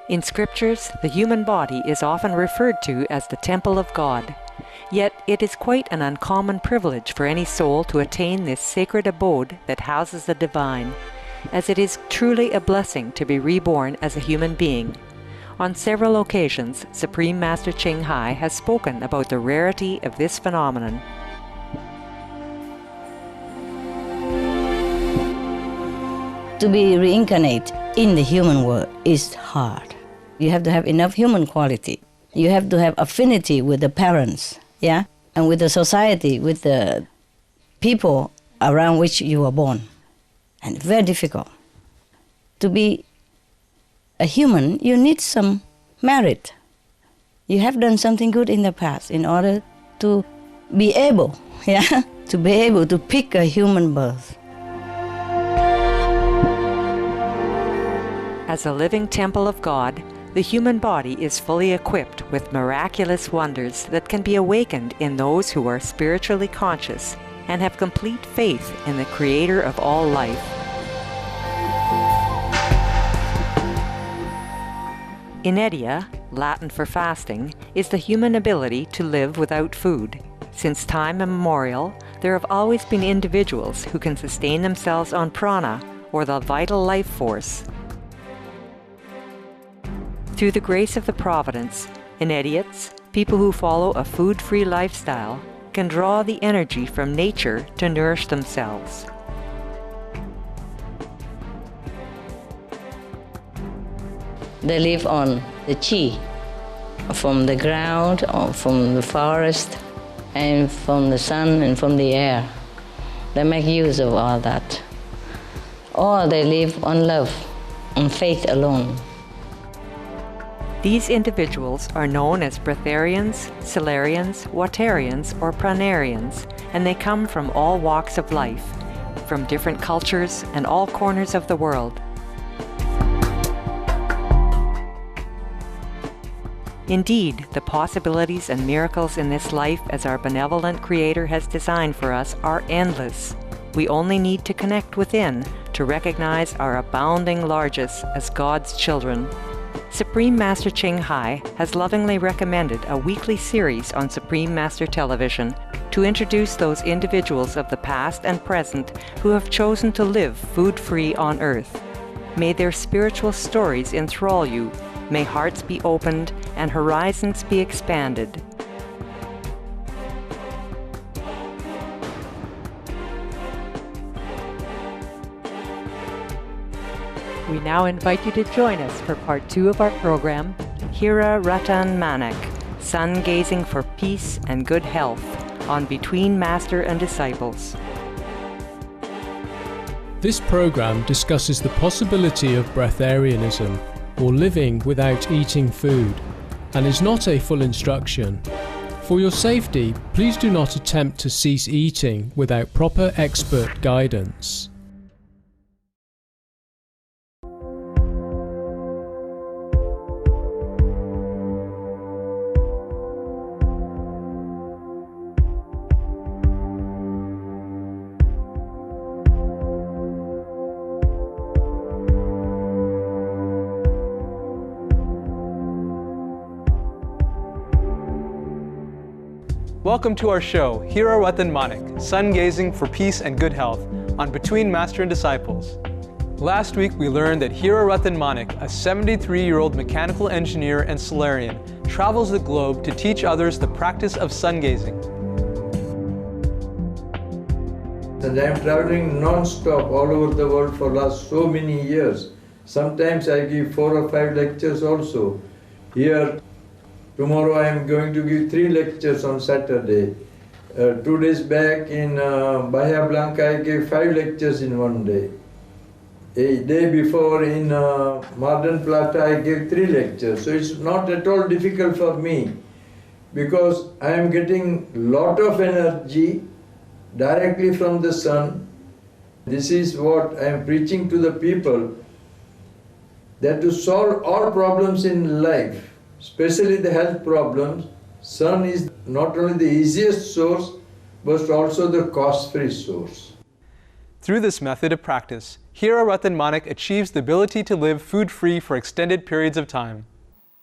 In scriptures, the human body is often referred to as the temple of God. Yet it is quite an uncommon privilege for any soul to attain this sacred abode that houses the divine, as it is truly a blessing to be reborn as a human being. On several occasions, Supreme Master Ching Hai has spoken about the rarity of this phenomenon. To be reincarnate in the human world is hard. You have to have enough human quality. You have to have affinity with the parents, yeah, and with the society, with the people around which you were born. And very difficult. To be a human, you need some merit. You have done something good in the past in order to be able, yeah, to be able to pick a human birth. As a living temple of God, the human body is fully equipped with miraculous wonders that can be awakened in those who are spiritually conscious and have complete faith in the Creator of all life. Inedia, Latin for fasting, is the human ability to live without food. Since time immemorial, there have always been individuals who can sustain themselves on prana, or the vital life force. Through the grace of the Providence, Inediates, people who follow a food-free lifestyle, can draw the energy from nature to nourish themselves. They live on the chi, from the ground, or from the forest, and from the sun and from the air. They make use of all that. Or they live on love, on faith alone. These individuals are known as breatharians, solarians, watarians, or pranarians, and they come from all walks of life, from different cultures and all corners of the world. Indeed, the possibilities and miracles in this life as our benevolent Creator has designed for us are endless. We only need to connect within to recognize our abounding largesse as God's children. Supreme Master Ching Hai has lovingly recommended a weekly series on Supreme Master Television to introduce those individuals of the past and present who have chosen to live food-free on earth. May their spiritual stories enthrall you. May hearts be opened and horizons be expanded. We now invite you to join us for part 2 of our program, Hira Ratan Manak, Sun Gazing for Peace and Good Health, on Between Master and Disciples. This program discusses the possibility of breatharianism, or living without eating food, and is not a full instruction. For your safety, please do not attempt to cease eating without proper expert guidance. Welcome to our show, Hira Ratan Manak, Sun Gazing for Peace and Good Health, on Between Master and Disciples. Last week we learned that Hira Ratan Manak, a 73-year-old mechanical engineer and solarian, travels the globe to teach others the practice of sun gazing. And I am traveling non-stop all over the world for last so many years. Sometimes I give 4 or 5 lectures also. Here, tomorrow I am going to give 3 lectures on Saturday. 2 days back in Bahia Blanca I gave 5 lectures in one day. A day before in Mar del Plata I gave 3 lectures. So it's not at all difficult for me because I am getting lot of energy directly from the sun. This is what I am preaching to the people, that to solve all problems in life, especially the health problems, sun is not only the easiest source, but also the cost-free source. Through this method of practice, Hira Ratan Manik achieves the ability to live food-free for extended periods of time.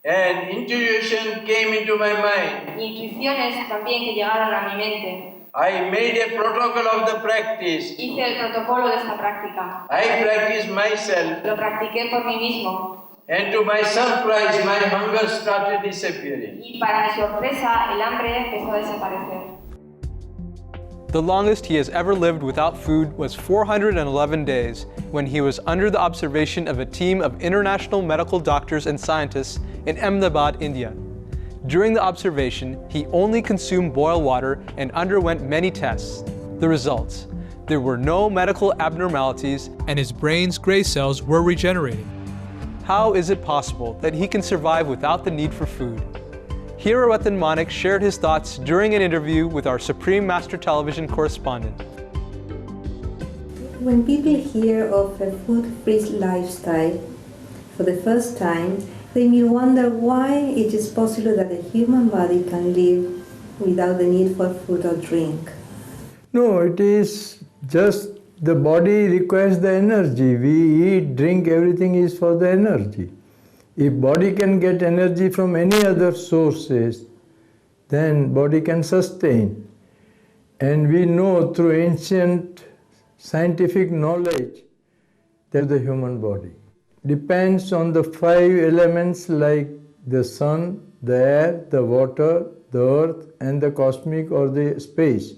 And intuition came into my mind. Intuiciones también que llegaron a mi mente. I made a protocol of the practice. Hice el protocolo de esta práctica. I practiced myself. Lo practiqué por mí mismo. And to my surprise, my hunger started disappearing. Y para mi sorpresa, el hambre empezó a desaparecer. The longest he has ever lived without food was 411 days, when he was under the observation of a team of international medical doctors and scientists in Ahmedabad, India. During the observation, he only consumed boiled water and underwent many tests. The results: there were no medical abnormalities, and his brain's gray cells were regenerating. How is it possible that he can survive without the need for food? Hira Ratan Manik shared his thoughts during an interview with our Supreme Master Television correspondent. When people hear of a food-free lifestyle for the first time, they may wonder why it is possible that a human body can live without the need for food or drink. No, it is just the body requires the energy. We eat, drink, everything is for the energy. If body can get energy from any other sources, then body can sustain. And we know through ancient scientific knowledge that the human body depends on the 5 elements like the sun, the air, the water, the earth, and the cosmic or the space.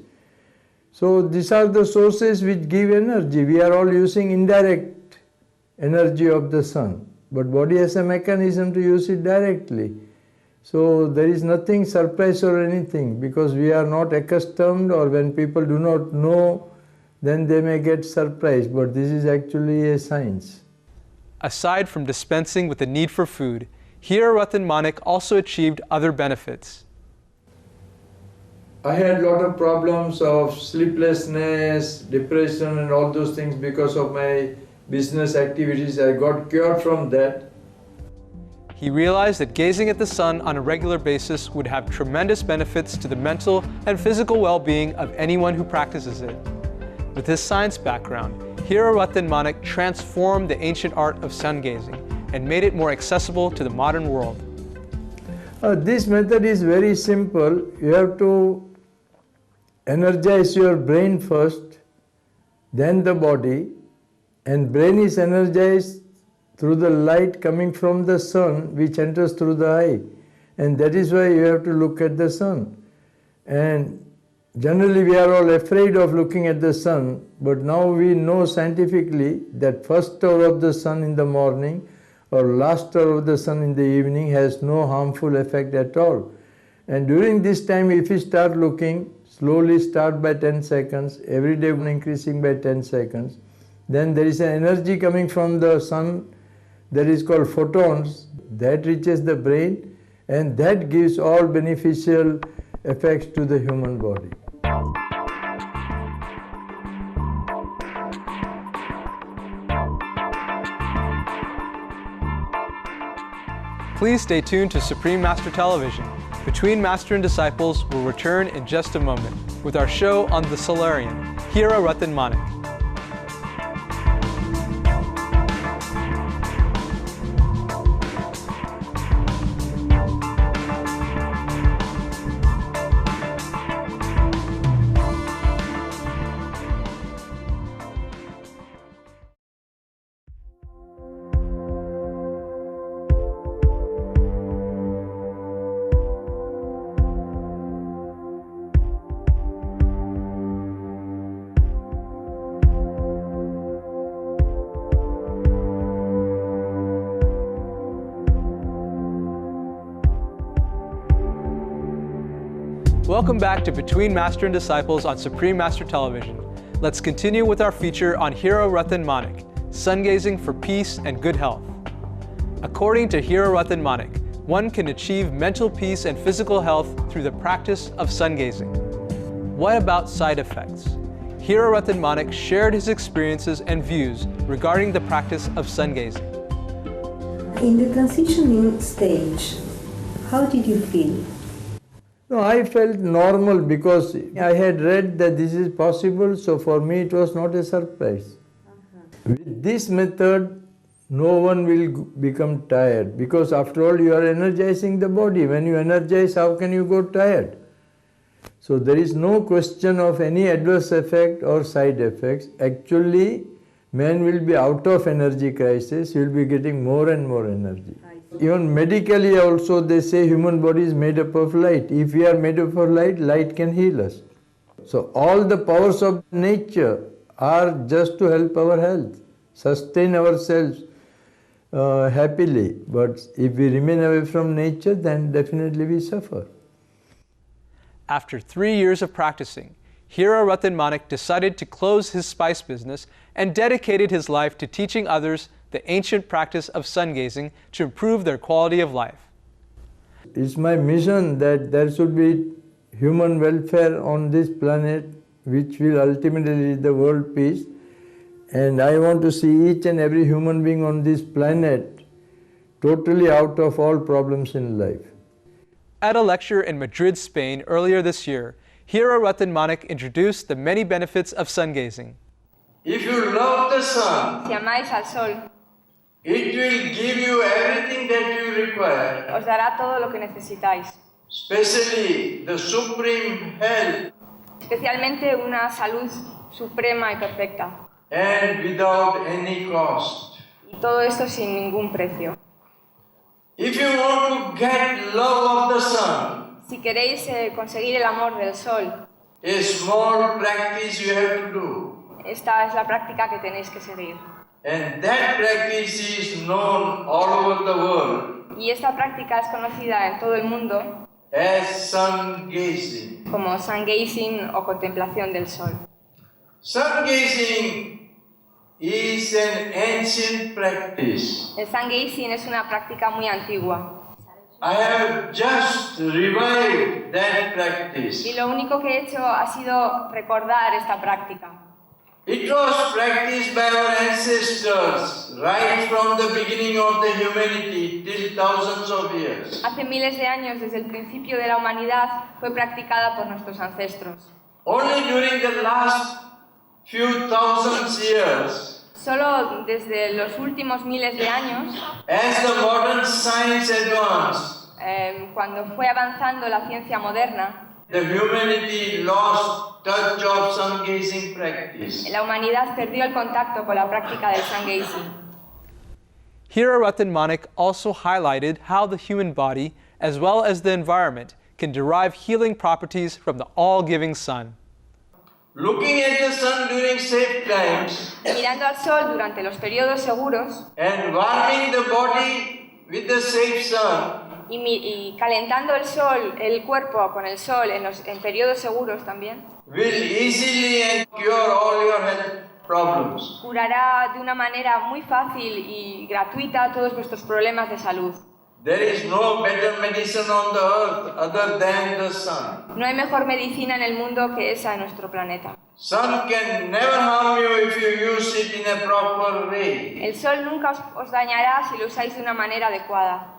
So these are the sources which give energy. We are all using indirect energy of the sun, but body has a mechanism to use it directly. So there is nothing surprise or anything, because we are not accustomed, or when people do not know, then they may get surprised, but this is actually a science. Aside from dispensing with the need for food, Hira Ratan Manik also achieved other benefits. I had a lot of problems of sleeplessness, depression and all those things because of my business activities. I got cured from that. He realized that gazing at the sun on a regular basis would have tremendous benefits to the mental and physical well-being of anyone who practices it. With his science background, Hira Ratan Manik transformed the ancient art of sun gazing and made it more accessible to the modern world. This method is very simple. You have to energize your brain first, then the body, and brain is energized through the light coming from the sun, which enters through the eye, and that is why you have to look at the sun. And generally we are all afraid of looking at the sun, but now we know scientifically that first hour of the sun in the morning or last hour of the sun in the evening has no harmful effect at all. And during this time, if you start looking, slowly start by 10 seconds, every day increasing by 10 seconds, then there is an energy coming from the sun that is called photons, that reaches the brain, and that gives all beneficial effects to the human body. Please stay tuned to Supreme Master Television. Between Master and Disciples will return in just a moment with our show on the Solarian, Hira Ratan Manik. Welcome back to Between Master and Disciples on Supreme Master Television. Let's continue with our feature on Hira Ratan Manik, sun gazing for peace and good health. According to Hira Ratan Manik, one can achieve mental peace and physical health through the practice of sun gazing. What about side effects? Hira Ratan Manik shared his experiences and views regarding the practice of sun gazing. In the transitioning stage, how did you feel? No, I felt normal because I had read that this is possible, so for me it was not a surprise. With this method, no one will become tired because after all you are energizing the body. When you energize, how can you go tired? So there is no question of any adverse effect or side effects. Actually, man will be out of energy crisis, he will be getting more and more energy. Even medically also they say human body is made up of light. If we are made up of light, light can heal us. So all the powers of nature are just to help our health, sustain ourselves happily. But if we remain away from nature, then definitely we suffer. After 3 years of practicing, Hira Ratan Manik decided to close his spice business and dedicated his life to teaching others the ancient practice of sun gazing to improve their quality of life. It's my mission that there should be human welfare on this planet, which will ultimately lead the world peace. And I want to see each and every human being on this planet totally out of all problems in life. At a lecture in Madrid, Spain earlier this year, Hira Ratan Manik introduced the many benefits of sun gazing. If you love the sun, Si amáis al sol, it will give you everything that you require, os dará todo lo que necesitáis, especially the supreme health, especialmente una salud suprema y perfecta. and without any cost. Y todo esto sin ningún precio. If you want to get love of the sun, Si queréis conseguir el amor del sol, a small practice you have to do. esta es la práctica que tenéis que seguir. And that practice is known all over the world Y esta práctica es conocida en todo el mundo as sun gazing. como sun gazing o contemplación del sol. Sun gazing is an ancient practice. El sun gazing es una práctica muy antigua. I have just revived that Y practice. lo único que he hecho ha sido recordar esta práctica. It was practiced by our ancestors right from the beginning of the humanity till thousands of years. Hace miles de años, desde el principio de la humanidad, fue practicada por nuestros ancestros. Only during the last few thousands years, Solo desde los últimos miles de años, as the modern science advanced, cuando fue avanzando la ciencia moderna, the humanity lost touch of sun gazing practice. la humanidad perdió el contacto con la práctica del sun gazing. Hira Ratan Manik also highlighted how the human body, as well as the environment, can derive healing properties from the all-giving sun. Looking at the sun during safe times Mirando al sol durante los periodos seguros and warming the body with the safe sun y calentando el cuerpo con el sol en periodos seguros también, will easily cure all your health problems. curará de una manera muy fácil y gratuita todos vuestros problemas de salud. There is no better medicine on the earth other than the sun. No hay mejor medicina en el mundo que esa en nuestro planeta. Sun can never harm you if you use it in a proper way. El sol nunca os dañará si lo usáis de una manera adecuada.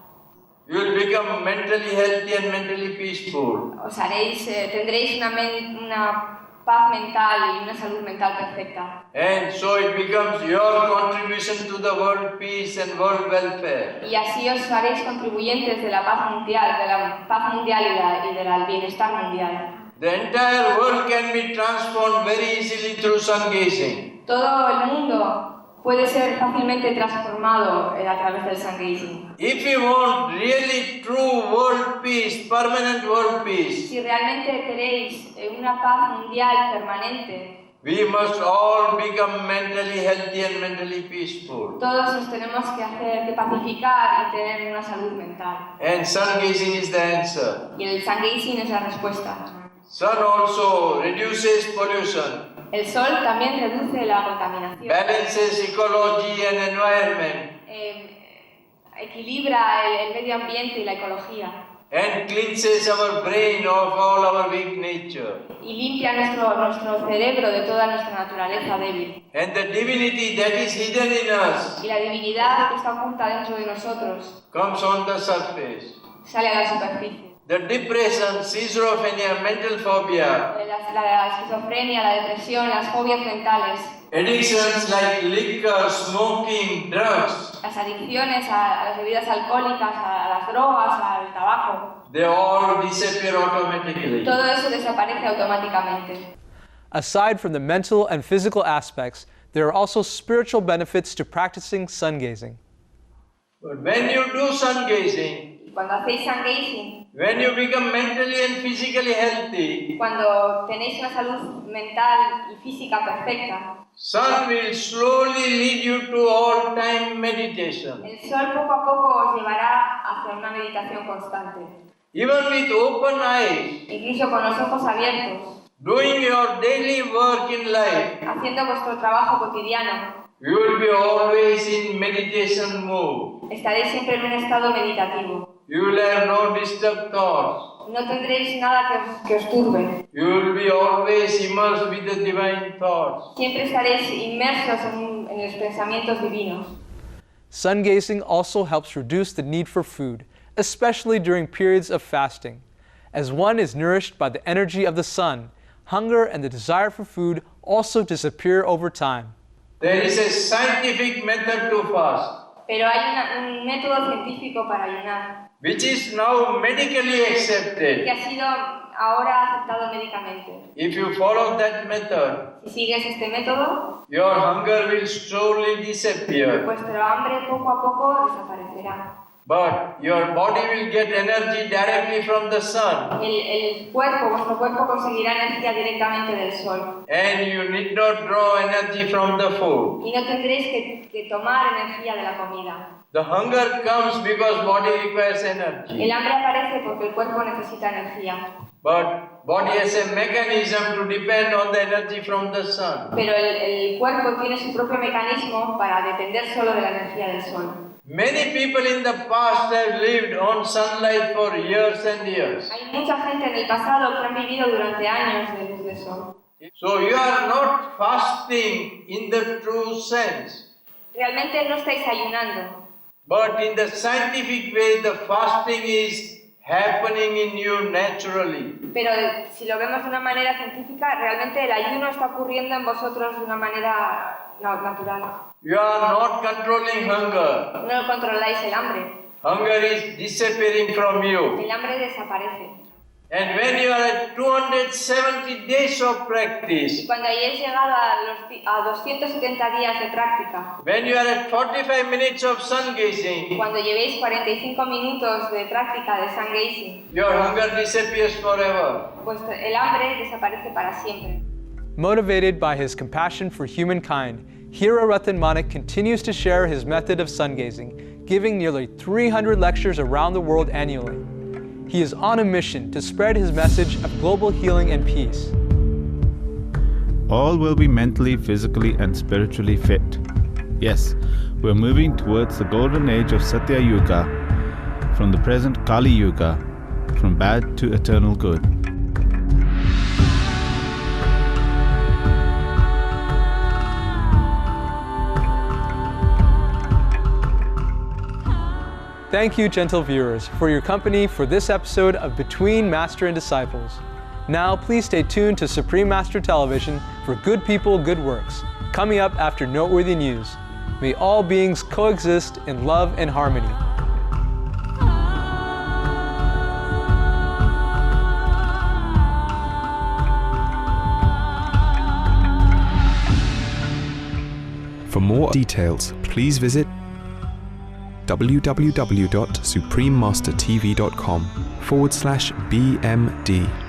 You will become mentally healthy and mentally peaceful. Tendréis una paz mental y una salud mental perfecta. And so it becomes your contribution to the world peace and world welfare. Y así os haréis contribuyentes de la paz mundial, y del bienestar mundial. The entire world can be transformed very easily through sun gazing. Todo el mundo puede ser fácilmente transformado a través del sun gazing. If you want really true world peace, permanent world peace, Si realmente queréis una paz mundial permanente, we must all become mentally healthy and mentally peaceful. todos nos tenemos que pacificar y tener una salud mental. And sun gazing is the answer. Y el sun gazing es la respuesta. Sun also reduces pollution, El sol también reduce la contaminación, balances ecology and environment, equilibra el medio ambiente y la ecología, and cleanses our brain of all our weak nature. y limpia nuestro cerebro de toda nuestra naturaleza débil. And the divinity that is hidden in us Y la divinidad que está oculta dentro de nosotros comes on the surface. sale a la superficie. the depression, schizophrenia, mental phobia, la esquizofrenia, la depresión, las fobias mentales, addictions like liquor, smoking, drugs, las adicciones a las bebidas alcohólicas, a las drogas, al tabaco, they all disappear automatically. todo eso desaparece automáticamente. Aside from the mental and physical aspects, there are also spiritual benefits to practicing sun gazing. But when you do sun gazing, Cuando hacéis sun gazing, when you become mentally and physically healthy, cuando tenéis una salud mental y física perfecta, sun will slowly lead you to all-time meditation. el sol poco a poco os llevará hacia una meditación constante. Even with open eyes, Incluso con los ojos abiertos, doing your daily work in life, haciendo vuestro trabajo cotidiano, you will be always in meditation mode. estaréis siempre en un estado meditativo. You will have no disturbed thoughts. No tendréis nada que os turbe. You will be always immersed with the divine thoughts. Siempre estaréis inmersos en los pensamientos divinos. Sun gazing also helps reduce the need for food, especially during periods of fasting. As one is nourished by the energy of the sun, hunger and the desire for food also disappear over time. There is a scientific method to fast, Pero hay un método científico para ayunar, which is now medically que accepted. ha sido ahora aceptado médicamente. If you follow that method, Si sigues este método, your hunger will slowly disappear, vuestro hambre poco a poco desaparecerá. but your body will get energy directly from the sun, Vuestro cuerpo conseguirá energía directamente del sol. and you need not draw energy from the food. Y no tendréis que tomar energía de la comida. The hunger comes because body requires energy, El hambre aparece porque el cuerpo necesita energía. but body has a mechanism to depend on the energy from the sun. Pero el cuerpo tiene su propio mecanismo para depender solo de la energía del sol. Many people in the past have lived on sunlight for years and years. Hay mucha gente en el pasado que han vivido durante años de luz del sol. So you are not fasting in the true sense, Realmente no estáis ayunando, but in the scientific way the fasting is happening in you naturally. pero si lo vemos de una manera científica, realmente el ayuno está ocurriendo en vosotros de una manera natural. You are not controlling hunger. No controláis el hambre, Hunger is disappearing from you. el hambre desaparece. And when you are at 270 days of practice, Y cuando hayáis llegado a 270 días de práctica, when you are at 45 minutes of sun gazing, cuando llevéis 45 minutos de práctica de sun gazing, your hunger disappears forever. pues el hambre desaparece para siempre. Motivated by his compassion for humankind, Hira Ratan Manik continues to share his method of sun gazing, giving nearly 300 lectures around the world annually. He is on a mission to spread his message of global healing and peace. All will be mentally, physically, and spiritually fit. Yes, we're moving towards the golden age of Satya Yuga, from the present Kali Yuga, from bad to eternal good. Thank you, gentle viewers, for your company for this episode of Between Master and Disciples. Now, please stay tuned to Supreme Master Television for Good People, Good Works, coming up after noteworthy news. May all beings coexist in love and harmony. For more details, please visit www.suprememastertv.com/BMD.